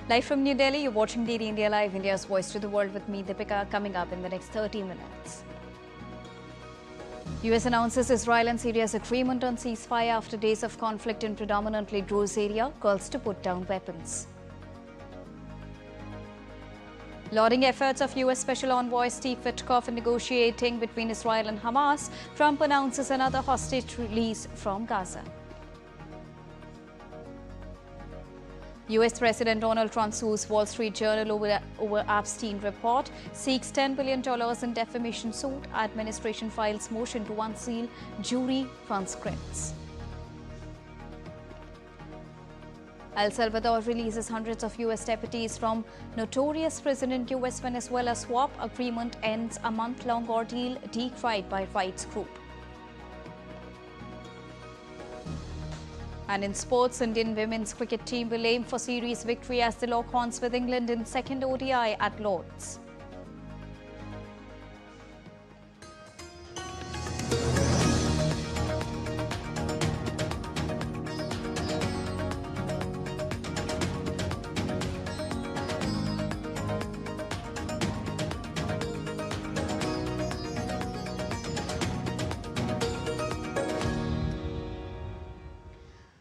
Live from New Delhi, you're watching DD India Live, India's voice to the world with me, Deepika, coming up in the next 30 minutes. US announces Israel and Syria's agreement on ceasefire after days of conflict in predominantly Druze area, calls to put down weapons. Lauding efforts of US Special Envoy Steve Witkoff in negotiating between Israel and Hamas, Trump announces another hostage release from Gaza. US President Donald Trump sues Wall Street Journal over Epstein report, seeks $10 billion in defamation suit. Administration files motion to unseal jury transcripts. El Salvador releases hundreds of US deputies from notorious prison in US-Venezuela swap. Agreement ends a month-long ordeal decried by rights group. And in sports, Indian women's cricket team will aim for series victory as they lock horns with England in second ODI at Lord's.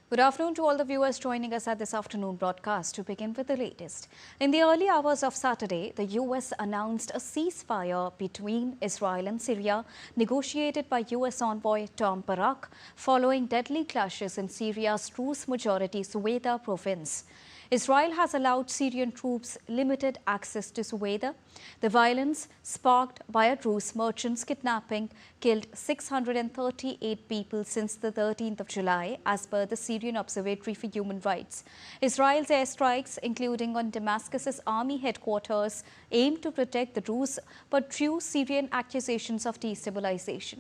Good afternoon to all the viewers joining us at this afternoon broadcast. To begin with the latest. In the early hours of Saturday, the US announced a ceasefire between Israel and Syria, negotiated by US envoy Tom Barak, following deadly clashes in Syria's Druze-majority Suweda province. Israel has allowed Syrian troops limited access to Suweda. The violence, sparked by a Druze merchant's kidnapping, killed 638 people since the 13th of July, as per the Syrian Observatory for Human Rights. Israel's airstrikes, including on Damascus's army headquarters, aimed to protect the Druze, but drew Syrian accusations of destabilization.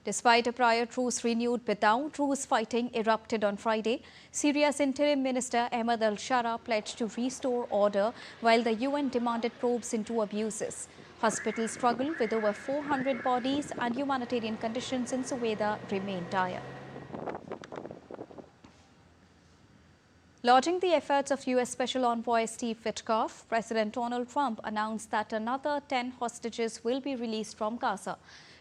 Despite a prior truce renewed without Druze fighting erupted on Friday, Syria's interim minister Ahmed al-Shara pledged to restore order while the UN demanded probes into abuses. Hospitals struggle with over 400 bodies and humanitarian conditions in Suweda remain dire. Lauding the efforts of US Special Envoy Steve Witkoff, President Donald Trump announced that another 10 hostages will be released from Gaza.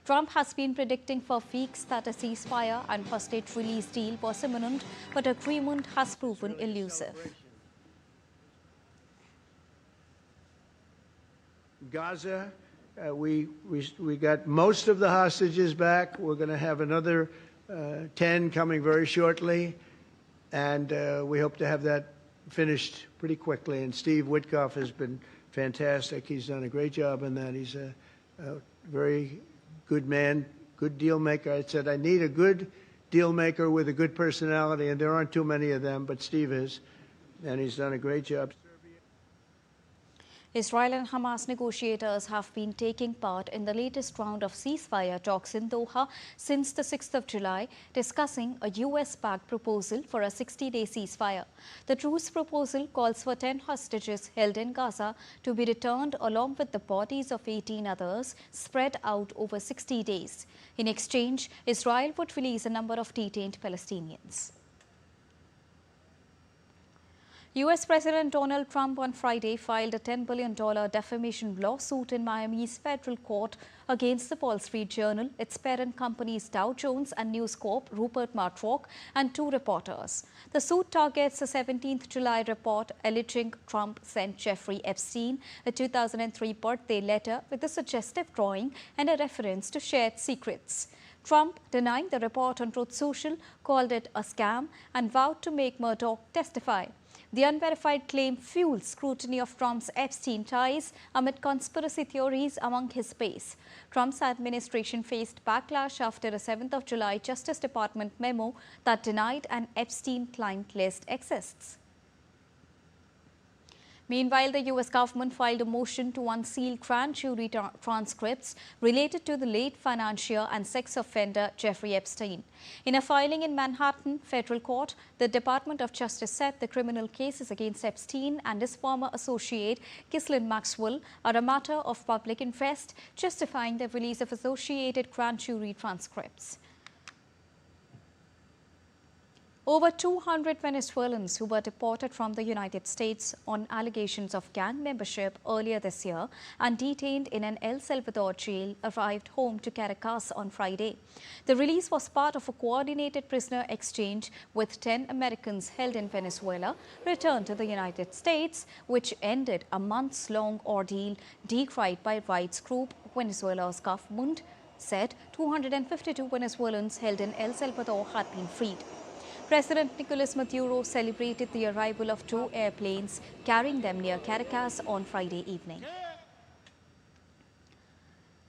Trump has been predicting for weeks that a ceasefire and hostage release deal was imminent, but agreement has proven elusive. Gaza, we got most of the hostages back. We're going to have another 10 coming very shortly, and we hope to have that finished pretty quickly. And Steve Witkoff has been fantastic. He's done a great job in that. He's a very good man, good deal maker. I said, I need a good deal maker with a good personality, and there aren't too many of them, but Steve is, and he's done a great job. Israel and Hamas negotiators have been taking part in the latest round of ceasefire talks in Doha since the 6th of July, discussing a US-backed proposal for a 60-day ceasefire. The truce proposal calls for 10 hostages held in Gaza to be returned along with the bodies of 18 others spread out over 60 days. In exchange, Israel would release a number of detained Palestinians. US President Donald Trump on Friday filed a $10 billion defamation lawsuit in Miami's federal court against the Wall Street Journal, its parent companies Dow Jones and News Corp, Rupert Murdoch, and 2 reporters. The suit targets a 17th July report alleging Trump sent Jeffrey Epstein a 2003 birthday letter with a suggestive drawing and a reference to shared secrets. Trump, denying the report on Truth Social, called it a scam and vowed to make Murdoch testify. The unverified claim fuels scrutiny of Trump's Epstein ties amid conspiracy theories among his base. Trump's administration faced backlash after a 7th of July Justice Department memo that denied an Epstein client list exists. Meanwhile, the US government filed a motion to unseal grand jury transcripts related to the late financier and sex offender Jeffrey Epstein. In a filing in Manhattan federal court, the Department of Justice said the criminal cases against Epstein and his former associate Ghislaine Maxwell are a matter of public interest, justifying the release of associated grand jury transcripts. Over 200 Venezuelans who were deported from the United States on allegations of gang membership earlier this year and detained in an El Salvador jail arrived home to Caracas on Friday. The release was part of a coordinated prisoner exchange with 10 Americans held in Venezuela returned to the United States, which ended a months-long ordeal decried by rights group Venezuela's government said 252 Venezuelans held in El Salvador had been freed. President Nicolas Maduro celebrated the arrival of 2 airplanes carrying them near Caracas on Friday evening.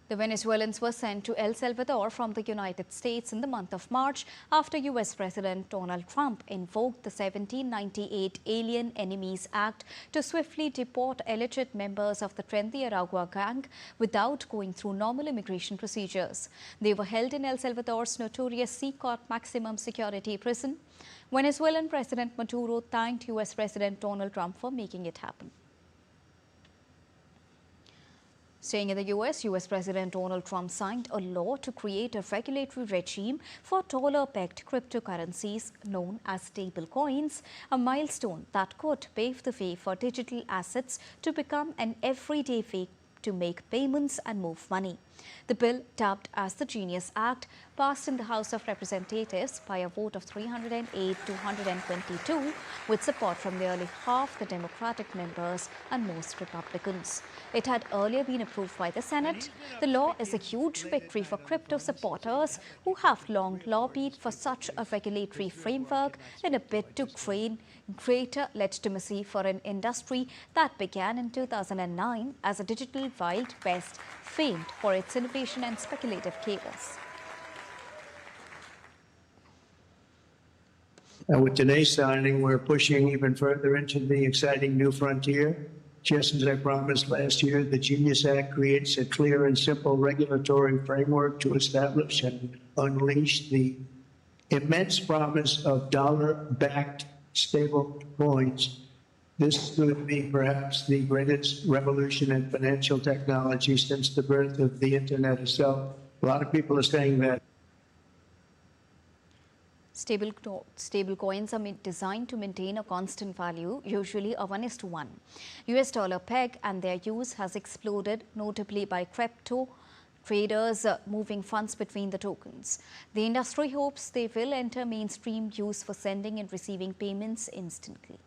The Venezuelans were sent to El Salvador from the United States in the month of March after U.S. President Donald Trump invoked the 1798 Alien Enemies Act to swiftly deport alleged members of the Tren gang without going through normal immigration procedures. They were held in El Salvador's notorious C-Court maximum security prison. Venezuelan President Maduro thanked U.S. President Donald Trump for making it happen. Staying in the U.S. President Donald Trump signed a law to create a regulatory regime for dollar-pegged cryptocurrencies known as stablecoins, a milestone that could pave the way for digital assets to become an everyday way to make payments and move money. The bill, dubbed as the Genius Act, passed in the House of Representatives by a vote of 308 to 122, with support from nearly half the Democratic members and most Republicans. It had earlier been approved by the Senate. The law is a huge victory for crypto supporters who have long lobbied for such a regulatory framework in a bid to gain greater legitimacy for an industry that began in 2009 as a digital Wild West, famed for its innovation and speculative chaos. With today's signing, we're pushing even further into the exciting new frontier. Just as I promised last year, the Genius Act creates a clear and simple regulatory framework to establish and unleash the immense promise of dollar-backed stable coins. This could be perhaps the greatest revolution in financial technology since the birth of the internet itself. A lot of people are saying that. Stable coins are designed to maintain a constant value, usually a 1:1. US dollar peg and their use has exploded, notably by crypto traders moving funds between the tokens. The industry hopes they will enter mainstream use for sending and receiving payments instantly.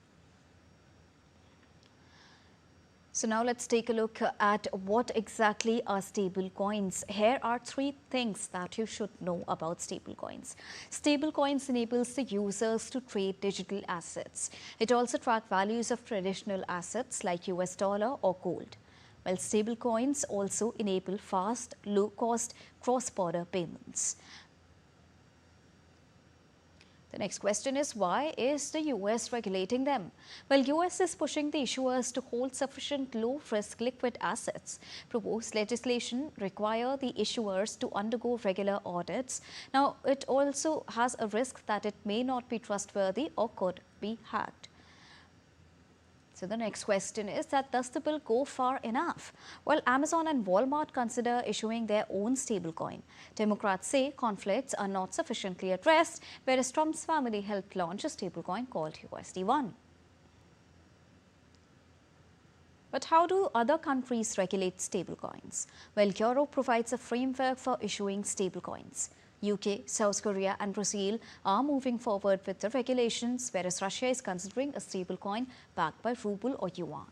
So now let's take a look at what exactly are stable coins. Here are 3 things that you should know about stable coins. Stable coins enables the users to trade digital assets. It also tracks values of traditional assets like US dollar or gold. While stable coins also enable fast, low-cost cross-border payments. The next question is, why is the US regulating them? Well, US is pushing the issuers to hold sufficient low-risk liquid assets. Proposed legislation require the issuers to undergo regular audits. Now, it also has a risk that it may not be trustworthy or could be hacked. So the next question is that does the bill go far enough? Well, Amazon and Walmart consider issuing their own stablecoin. Democrats say conflicts are not sufficiently addressed, whereas Trump's family helped launch a stablecoin called USD1. But how do other countries regulate stablecoins? Well, Europe provides a framework for issuing stablecoins. UK, South Korea and Brazil are moving forward with the regulations, whereas Russia is considering a stablecoin backed by ruble or yuan.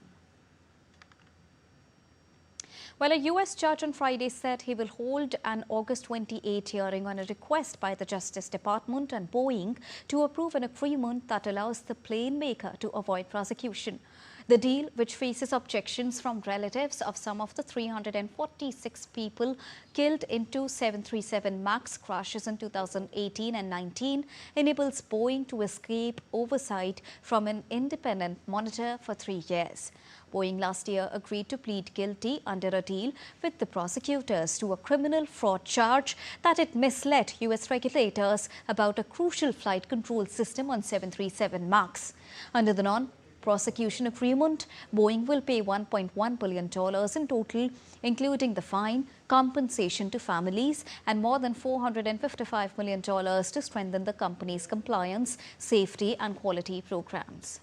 Well, a US judge on Friday said he will hold an August 28 hearing on a request by the Justice Department and Boeing to approve an agreement that allows the plane maker to avoid prosecution. The deal, which faces objections from relatives of some of the 346 people killed in 2 737 MAX crashes in 2018 and 19, enables Boeing to escape oversight from an independent monitor for 3 years. Boeing last year agreed to plead guilty under a deal with the prosecutors to a criminal fraud charge that it misled US regulators about a crucial flight control system on 737 MAX. Under the prosecution agreement. Boeing will pay $1.1 billion in total, including the fine, compensation to families, and more than $455 million to strengthen the company's compliance, safety, and quality programs.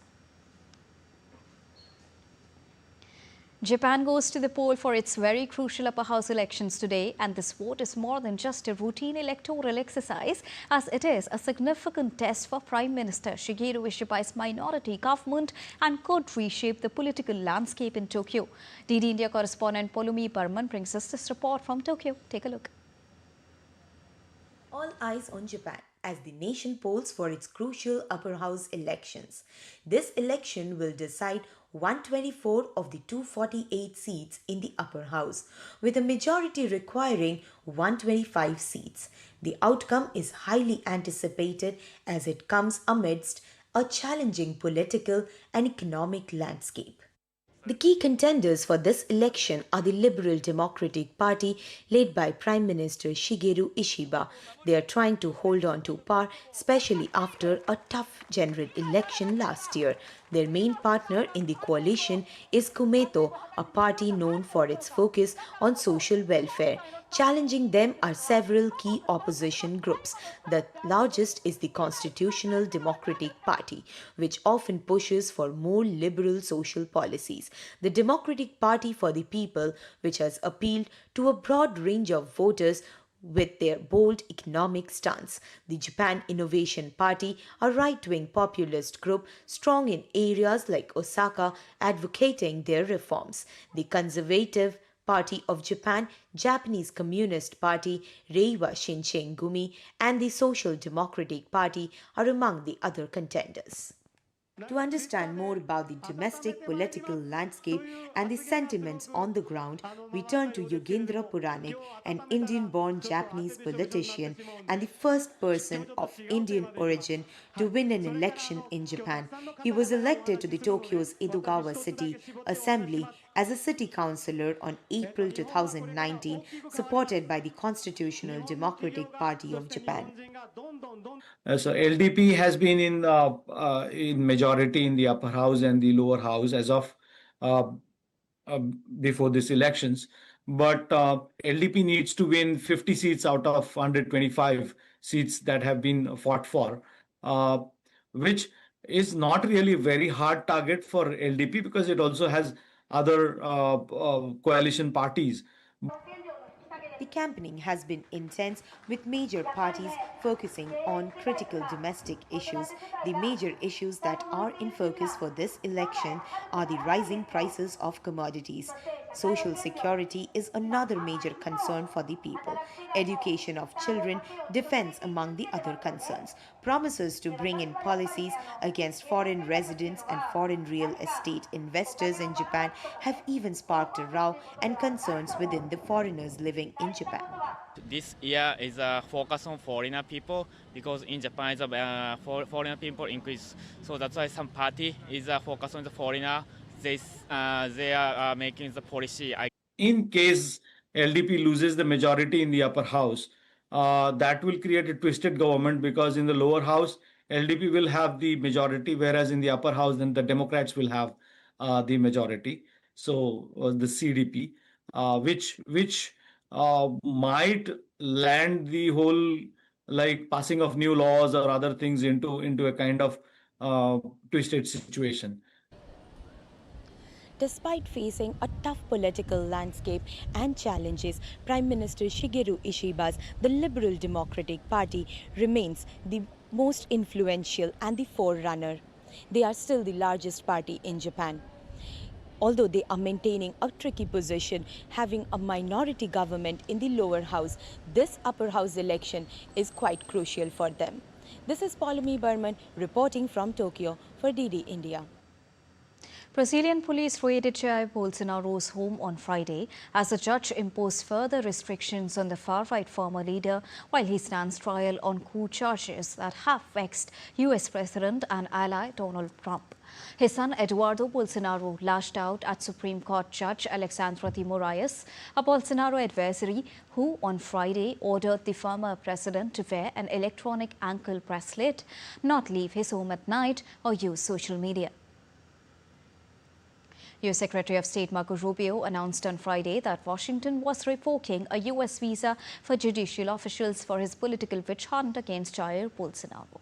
Japan goes to the poll for its very crucial upper house elections today, and this vote is more than just a routine electoral exercise, as it is a significant test for Prime Minister Shigeru Ishiba's minority government and could reshape the political landscape in Tokyo. DD India correspondent Polumi Barman brings us this report from Tokyo. Take a look. All eyes on Japan as the nation polls for its crucial upper house elections. This election will decide 124 of the 248 seats in the upper house, with a majority requiring 125 seats. The outcome is highly anticipated as it comes amidst a challenging political and economic landscape. The key contenders for this election are the Liberal Democratic Party led by Prime Minister Shigeru Ishiba. They are trying to hold on to power, especially after a tough general election last year. Their main partner in the coalition is Kumeto, a party known for its focus on social welfare. Challenging them are several key opposition groups. The largest is the Constitutional Democratic Party, which often pushes for more liberal social policies. The Democratic Party for the People, which has appealed to a broad range of voters with their bold economic stance. The Japan Innovation Party, a right-wing populist group strong in areas like Osaka, advocating their reforms. The Conservative Party of Japan, Japanese Communist Party, Reiwa Shinsei Gumi, and the Social Democratic Party are among the other contenders. To understand more about the domestic political landscape and the sentiments on the ground, we turn to Yogendra Puranik, an Indian-born Japanese politician and the first person of Indian origin to win an election in Japan. He was elected to the Tokyo's Edogawa City Assembly as a city councillor on April 2019, supported by the Constitutional Democratic Party of Japan. So LDP has been in majority in the upper house and the lower house as of uh, before these elections. But LDP needs to win 50 seats out of 125 seats that have been fought for, which is not really a very hard target for LDP because it also has other coalition parties. The campaigning has been intense, with major parties focusing on critical domestic issues. The major issues that are in focus for this election are the rising prices of commodities. Social security is another major concern for the people. Education of children, defense among the other concerns. Promises to bring in policies against foreign residents and foreign real estate investors in Japan have even sparked a row and concerns within the foreigners living in Japan. This year is a focus on foreigner people because in Japan foreigner people increase. So that's why some party is a focus on the foreigner. They are making the policy. In case LDP loses the majority in the upper house, that will create a twisted government because in the lower house, LDP will have the majority, whereas in the upper house, then the Democrats will have the majority. So the CDP, which might land the whole like passing of new laws or other things into a kind of twisted situation. Despite facing a tough political landscape and challenges, Prime Minister Shigeru Ishiba's the Liberal Democratic Party remains the most influential and the forerunner. They are still the largest party in Japan. Although they are maintaining a tricky position, having a minority government in the lower house, this upper house election is quite crucial for them. This is Polumi Burman reporting from Tokyo for DD India. Brazilian police raided Jair Bolsonaro's home on Friday as the judge imposed further restrictions on the far-right former leader while he stands trial on coup charges that have vexed U.S. President and ally Donald Trump. His son Eduardo Bolsonaro lashed out at Supreme Court Judge Alexandra de Moraes, a Bolsonaro adversary who on Friday ordered the former president to wear an electronic ankle bracelet, not leave his home at night or use social media. U.S. Secretary of State Marco Rubio announced on Friday that Washington was revoking a U.S. visa for judicial officials for his political witch hunt against Jair Bolsonaro.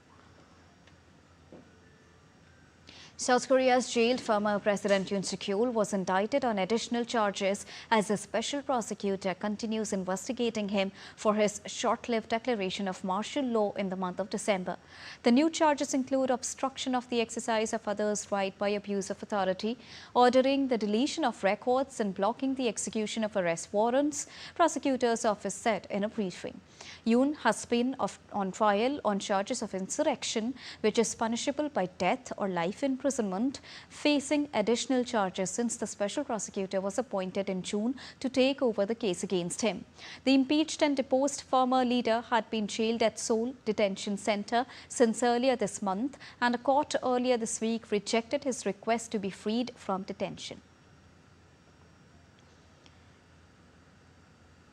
South Korea's jailed former President Yoon Suk-yeol was indicted on additional charges as a special prosecutor continues investigating him for his short-lived declaration of martial law in the month of December. The new charges include obstruction of the exercise of others' right by abuse of authority, ordering the deletion of records and blocking the execution of arrest warrants, prosecutor's office said in a briefing. Yoon has been on trial on charges of insurrection, which is punishable by death or life imprisonment, facing additional charges since the special prosecutor was appointed in June to take over the case against him. The impeached and deposed former leader had been jailed at Seoul Detention Center since earlier this month, and a court earlier this week rejected his request to be freed from detention.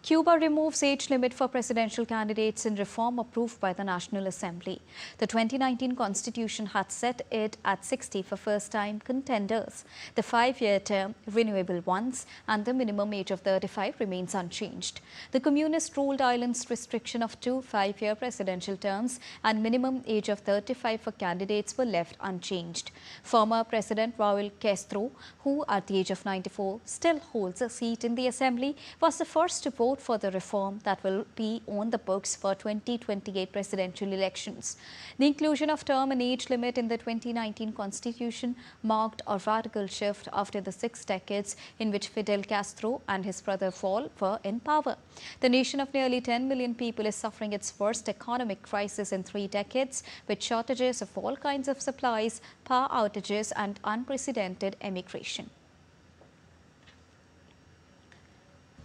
Cuba removes age limit for presidential candidates in reform approved by the National Assembly. The 2019 Constitution had set it at 60 for first-time contenders. The 5-year term, renewable once, and the minimum age of 35 remains unchanged. The communist-ruled island's restriction of 2 5-year presidential terms and minimum age of 35 for candidates were left unchanged. Former President Raul Castro, who at the age of 94 still holds a seat in the Assembly, was the first to vote for the reform that will be on the books for 2028 presidential elections. The inclusion of term and age limit in the 2019 Constitution marked a radical shift after the 6 decades in which Fidel Castro and his brother Raul were in power. The nation of nearly 10 million people is suffering its worst economic crisis in 3 decades, with shortages of all kinds of supplies, power outages, and unprecedented emigration.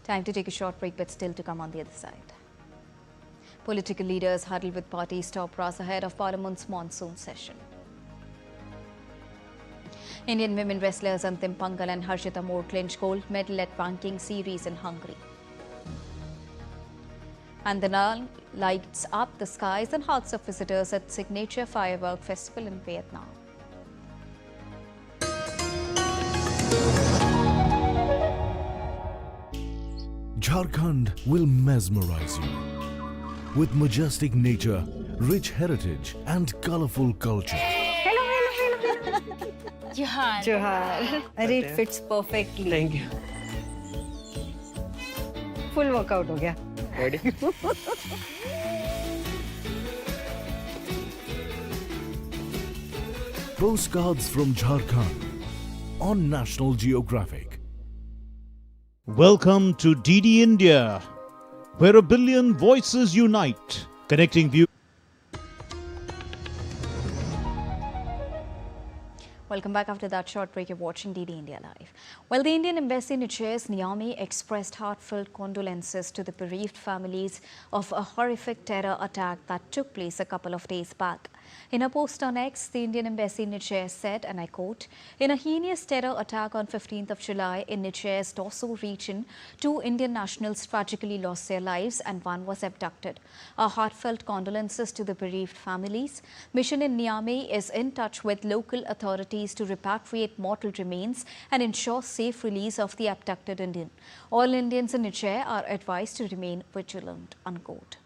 Time to take a short break, but still to come on the other side. Political leaders huddle with parties top brass ahead of Parliament's monsoon session. Indian women wrestlers Antim Pangal and Harshita Moore clinch gold medal at ranking series in Hungary. And the Nile lights up the skies and hearts of visitors at signature firework festival in Vietnam. Jharkhand will mesmerize you with majestic nature, rich heritage and colorful culture. Hello. Johar. It fits perfectly. Thank you. Full workout हो गया. Ready? Postcards from Jharkhand on National Geographic. Welcome to DD India, where a billion voices unite, connecting views. Welcome back after that short break. You're watching DD India Live. Well, the Indian Embassy in Niger's Niamey expressed heartfelt condolences to the bereaved families of a horrific terror attack that took place a couple of days back. In a post on X, the Indian Embassy in Niger said, and I quote, "In a heinous terror attack on 15th of July in Niger's Dosso region, 2 Indian nationals tragically lost their lives and 1 was abducted. Our heartfelt condolences to the bereaved families. Mission in Niamey is in touch with local authorities to repatriate mortal remains and ensure safe release of the abducted Indian. All Indians in Niger are advised to remain vigilant," unquote.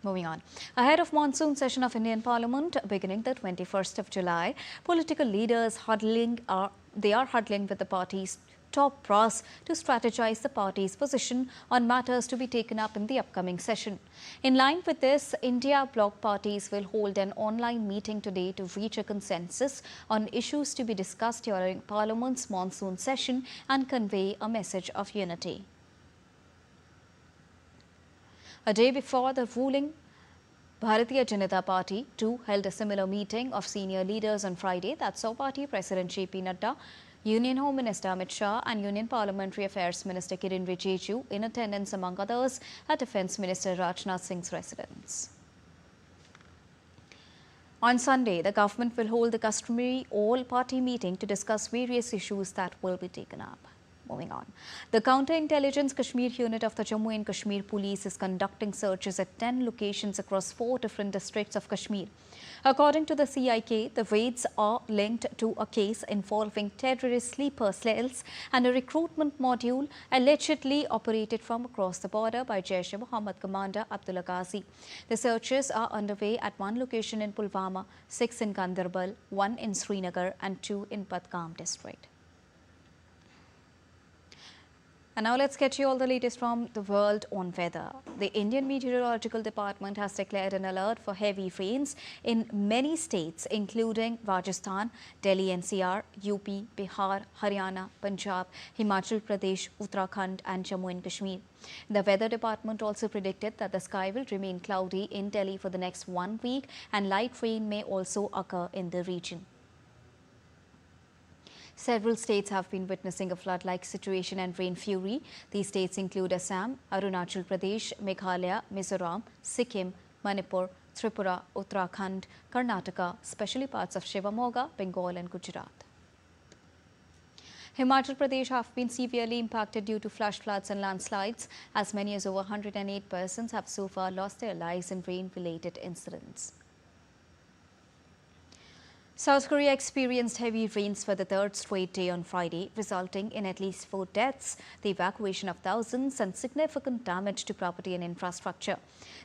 Moving on. Ahead of monsoon session of Indian Parliament beginning the 21st of July, political leaders are huddling with the party's top brass to strategize the party's position on matters to be taken up in the upcoming session. In line with this, India bloc parties will hold an online meeting today to reach a consensus on issues to be discussed during Parliament's monsoon session and convey a message of unity. A day before, the ruling Bharatiya Janata Party too held a similar meeting of senior leaders on Friday that saw party President J.P. Nadda, Union Home Minister Amit Shah and Union Parliamentary Affairs Minister Kiren Rijiju in attendance among others at Defence Minister Rajnath Singh's residence. On Sunday, the government will hold the customary all-party meeting to discuss various issues that will be taken up. Moving on. The Counterintelligence Kashmir unit of the Jammu and Kashmir Police is conducting searches at 10 locations across 4 different districts of Kashmir. According to the CIK, the raids are linked to a case involving terrorist sleeper cells and a recruitment module allegedly operated from across the border by Jaish-e-Mohammed commander Abdullah Ghazi. The searches are underway at 1 location in Pulwama, 6 in Gandarbal, 1 in Srinagar and 2 in Badgam district. And now let's get you all the latest from the world on weather. The Indian Meteorological Department has declared an alert for heavy rains in many states, including Rajasthan, Delhi NCR, UP, Bihar, Haryana, Punjab, Himachal Pradesh, Uttarakhand and Jammu and Kashmir. The Weather Department also predicted that the sky will remain cloudy in Delhi for the next 1 week and light rain may also occur in the region. Several states have been witnessing a flood-like situation and rain fury. These states include Assam, Arunachal Pradesh, Meghalaya, Mizoram, Sikkim, Manipur, Tripura, Uttarakhand, Karnataka, especially parts of Shivamoga, Bengal and Gujarat. Himachal Pradesh have been severely impacted due to flash floods and landslides. As many as over 108 persons have so far lost their lives in rain-related incidents. South Korea experienced heavy rains for the 3rd straight day on Friday, resulting in at least 4 deaths, the evacuation of thousands and significant damage to property and infrastructure.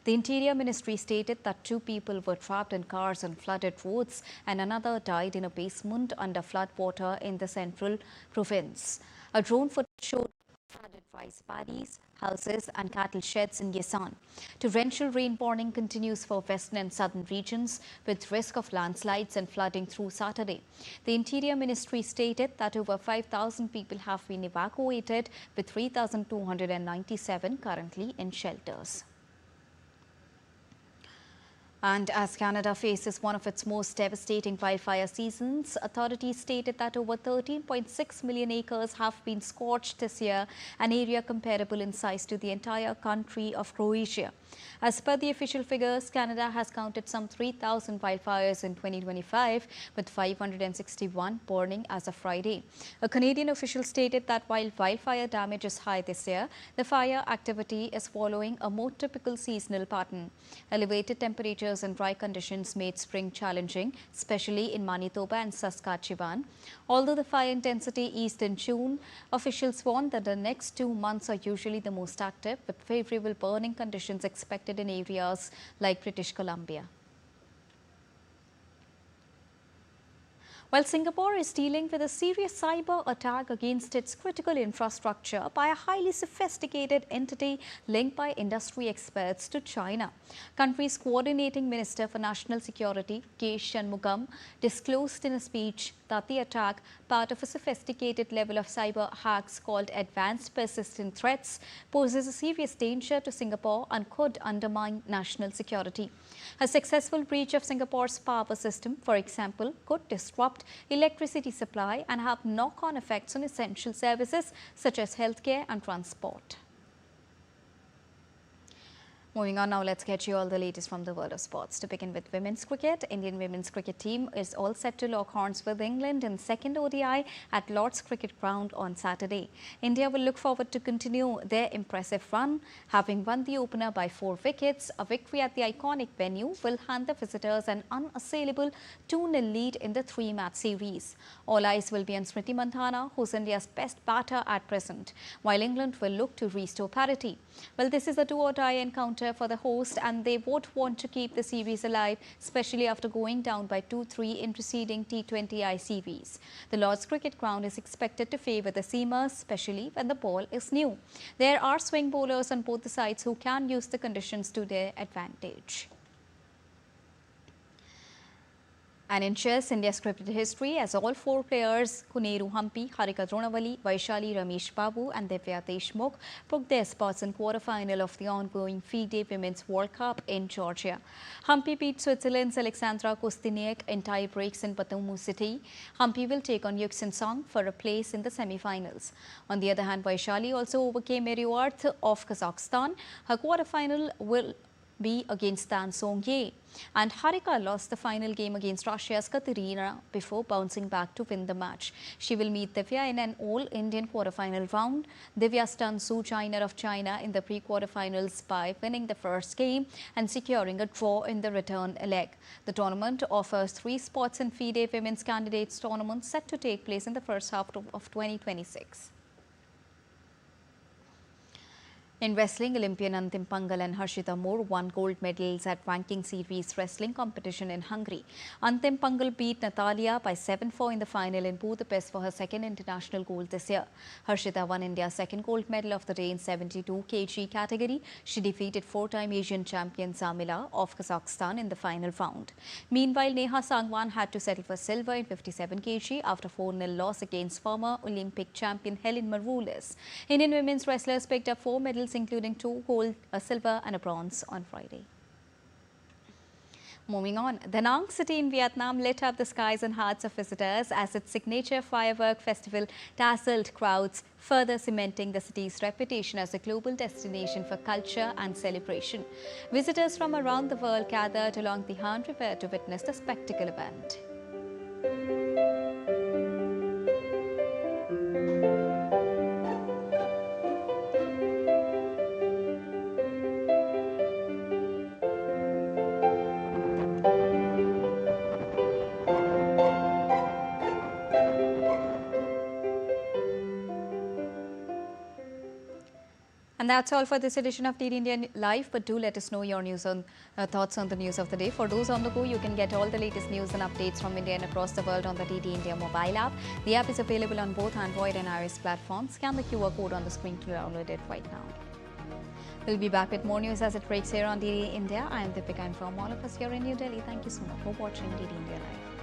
The Interior Ministry stated that 2 people were trapped in cars on flooded roads and another died in a basement under floodwater in the central province. A drone footage showed flooded rice paddies, houses and cattle sheds in Yesan. Torrential rain warning continues for western and southern regions with risk of landslides and flooding through Saturday. The Interior Ministry stated that over 5,000 people have been evacuated with 3,297 currently in shelters. And as Canada faces one of its most devastating wildfire seasons, authorities stated that over 13.6 million acres have been scorched this year, an area comparable in size to the entire country of Croatia. As per the official figures, Canada has counted some 3,000 wildfires in 2025, with 561 burning as of Friday. A Canadian official stated that while wildfire damage is high this year, the fire activity is following a more typical seasonal pattern. Elevated temperatures and dry conditions made spring challenging, especially in Manitoba and Saskatchewan. Although the fire intensity eased in June, officials warned that the next 2 months are usually the most active, with favorable burning conditions expected in areas like British Columbia. While Singapore is dealing with a serious cyber attack against its critical infrastructure by a highly sophisticated entity linked by industry experts to China. Country's coordinating Minister for National Security, K. Shanmugam, disclosed in a speech that the attack, part of a sophisticated level of cyber hacks called advanced persistent threats, poses a serious danger to Singapore and could undermine national security. A successful breach of Singapore's power system, for example, could disrupt electricity supply and have knock-on effects on essential services such as healthcare and transport. Moving on now, let's get you all the latest from the world of sports. To begin with women's cricket, Indian women's cricket team is all set to lock horns with England in second ODI at Lord's Cricket Ground on Saturday. India will look forward to continue their impressive run. Having won the opener by 4 wickets, a victory at the iconic venue will hand the visitors an unassailable 2-0 lead in the 3-match series. All eyes will be on Smriti Mandhana, who's India's best batter at present, while England will look to restore parity. Well, this is a do-or-die encounter for the host, and they won't want to keep the series alive, especially after going down by 2-3 in preceding T20I series. The Lord's Cricket Ground is expected to favour the seamers, especially when the ball is new. There are swing bowlers on both the sides who can use the conditions to their advantage. And in chess, India's scripted history as all 4 players, Kuneru Hampi, Harika Dronawali, Vaishali Ramesh Babu and Divya Deshmukh, booked their spots in quarter-final of the ongoing FIDE Women's World Cup in Georgia. Hampi beat Switzerland's Alexandra Kosteniuk in tie breaks in Batumu City. Hampi will take on Yuxin Song for a place in the semi-finals. On the other hand, Vaishali also overcame Meriward of Kazakhstan. Her quarter-final will B against Tan Song-ye. And Harika lost the final game against Russia's Katerina before bouncing back to win the match. She will meet Divya in an all-Indian quarterfinal round. Divya stunned Su China of China in the pre-quarterfinals by winning the first game and securing a draw in the return leg. The tournament offers 3 spots in FIDE Women's Candidates Tournament set to take place in the first half of 2026. In wrestling, Olympian Antim Pangal and Harshita Moore won gold medals at ranking series wrestling competition in Hungary. Antim Pangal beat Natalia by 7-4 in the final in Budapest for her second international gold this year. Harshita won India's second gold medal of the day in 72 kg category. She defeated 4-time Asian champion Samila of Kazakhstan in the final round. Meanwhile, Neha Sangwan had to settle for silver in 57 kg after 4-0 loss against former Olympic champion Helen Maroulis. Indian women's wrestlers picked up 4 medals including 2 gold, a silver and a bronze on Friday. Moving on, Da Nang city in Vietnam lit up the skies and hearts of visitors as its signature firework festival dazzled crowds, further cementing the city's reputation as a global destination for culture and celebration. Visitors from around the world gathered along the Han River to witness the spectacle event. And that's all for this edition of DD India Live. But do let us know your thoughts on the news of the day. For those on the go, you can get all the latest news and updates from India and across the world on the DD India mobile app. The app is available on both Android and iOS platforms. Scan the QR code on the screen to download it right now. We'll be back with more news as it breaks here on DD India. I am Deepika, and from all of us here in New Delhi, thank you so much for watching DD India Live.